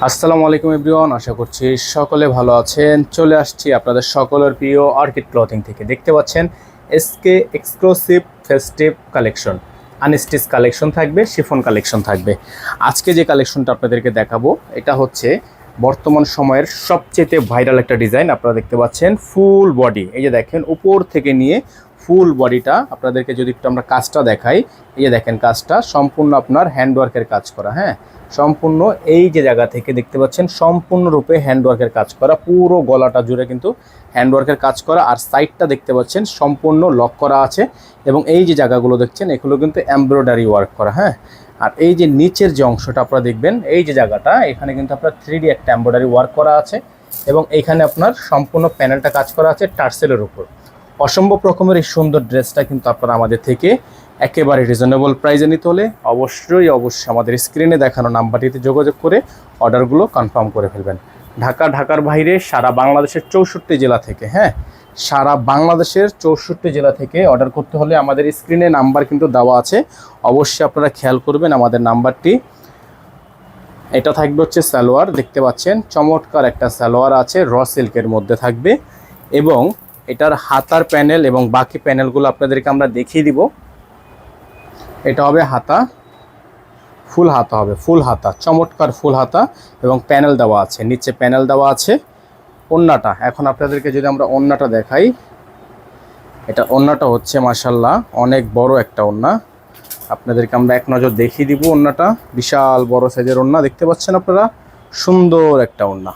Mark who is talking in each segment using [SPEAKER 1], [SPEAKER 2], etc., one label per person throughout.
[SPEAKER 1] আসসালামু আলাইকুম এভরিওয়ান, আশা করছি সকলে ভালো আছেন। চলে আসছি আপনাদের সকলের প্রিয় অর্কিড ক্লথিং থেকে। দেখতে পাচ্ছেন SK exclusive festive collection, unstitch collection থাকবে, শিফন কালেকশন থাকবে। আজকে যে কালেকশনটা আপনাদেরকে দেখাবো এটা হচ্ছে বর্তমান সময়ের সবচেয়ে ভাইরাল একটা ডিজাইন। আপনারা দেখতে পাচ্ছেন ফুল বডি, এই যে দেখেন উপর থেকে নিয়ে ফুল বডিটা আপনাদেরকে যদি একটু আমরা কাজটা দেখাই, এই যে দেখেন কাজটা সম্পূর্ণ আপনার হ্যান্ডওয়ার্কের কাজ করা। হ্যাঁ, সম্পূর্ণ এই যে জায়গা থেকে দেখতে পাচ্ছেন সম্পূর্ণরূপে হ্যান্ডওয়ার্কের কাজ করা, পুরো গলাটা জুড়ে কিন্তু হ্যান্ডওয়ার্কের কাজ করা। আর সাইডটা দেখতে পাচ্ছেন সম্পূর্ণ লক করা আছে এবং এই যে জায়গাগুলো দেখছেন এগুলো কিন্তু এমব্রয়ডারি ওয়ার্ক করা। হ্যাঁ, আর এই যে নিচের যে অংশটা আপনারা দেখবেন, এই যে জায়গাটা এখানে কিন্তু আপনার 3D একটা এমব্রয়ডারি ওয়ার্ক করা আছে এবং এইখানে আপনার সম্পূর্ণ প্যানেলটা কাজ করা আছে টার্সেলের উপর। অসম্ভব রকমের এই সুন্দর ড্রেসটা কিন্তু আপনারা আমাদের থেকে একেবারে রিজনেবল প্রাইসে নিতে হলে অবশ্যই আমাদের স্ক্রিনে দেখানো নাম্বারটিতে যোগাযোগ করে অর্ডারগুলো কনফার্ম করে ফেলবেন। ঢাকার বাইরে সারা বাংলাদেশের 64 জেলা থেকে, হ্যাঁ, সারা বাংলাদেশের 64 জেলা থেকে অর্ডার করতে হলে আমাদের স্ক্রিনে নাম্বার কিন্তু দেওয়া আছে, অবশ্যই আপনারা খেয়াল করবেন আমাদের নাম্বারটি। এটা থাকবে হচ্ছে সালোয়ার, দেখতে পাচ্ছেন চমৎকার একটা সালোয়ার আছে, র সিল্কের মধ্যে থাকবে এবং এটার হাতার প্যানেল এবং বাকি প্যানেলগুলো আপনাদেরকে আমরা দেখিয়ে দিব। এটা হবে হাতা, ফুল হাতা হবে, ফুল হাতা, চমৎকার ফুল হাতা এবং প্যানেল দেওয়া আছে, নিচে প্যানেল দেওয়া আছে। ওন্নাটা এখন আপনাদেরকে যদি আমরা ওন্নাটা দেখাই, এটা ওন্নাটা হচ্ছে মাশাআল্লাহ অনেক বড় একটা ওন্না। আপনাদেরকে আমরা এক নজর দেখিয়ে দিব। ওন্নাটা বিশাল বড় সাইজের ওন্না, দেখতে পাচ্ছেন আপনারা, সুন্দর একটা ওন্না।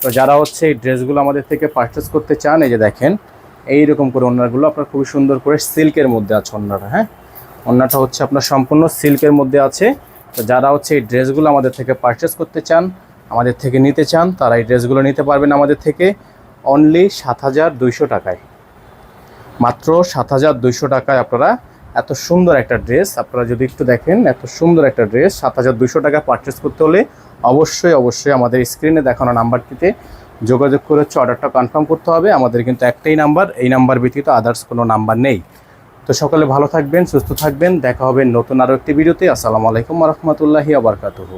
[SPEAKER 1] তো যারা হচ্ছে এই ড্রেসগুলো আমাদের থেকে পারচেস করতে চান, এই যে দেখেন এইরকম করে ওন্নাগুলো আপনার খুবই সুন্দর করে সিল্কের মধ্যে আছে ওন্নাটা। হ্যাঁ, ওন্নাটা হচ্ছে আপনার সম্পূর্ণ সিল্কের মধ্যে আছে। তো যারা হচ্ছে এই ড্রেসগুলো আমাদের থেকে পারচেস করতে চান, আমাদের থেকে নিতে চান, তারা এই ড্রেসগুলো নিতে পারবেন আমাদের থেকে অনলি 7200 টাকায়। মাত্র 7200 টাকায় আপনারা এত সুন্দর একটা ড্রেস, আপনারা যদি একটু দেখেন এত সুন্দর একটা ড্রেস 7200 টাকা পারচেস করতে হলে অবশ্যই আমাদের স্ক্রিনে দেখানো নাম্বারটিতে যোগাযোগ করে হচ্ছে অর্ডারটা কনফার্ম করতে হবে। আমাদের কিন্তু একটাই নাম্বার, এই নাম্বার ব্যতীত আদার্স কোনো নাম্বার নেই। তো সকলে ভালো থাকবেন, সুস্থ থাকবেন, দেখা হবে নতুন আরও একটি ভিডিওতে। আসসালামু আলাইকুম ওয়া রাহমাতুল্লাহি ওয়া বারাকাতুহু।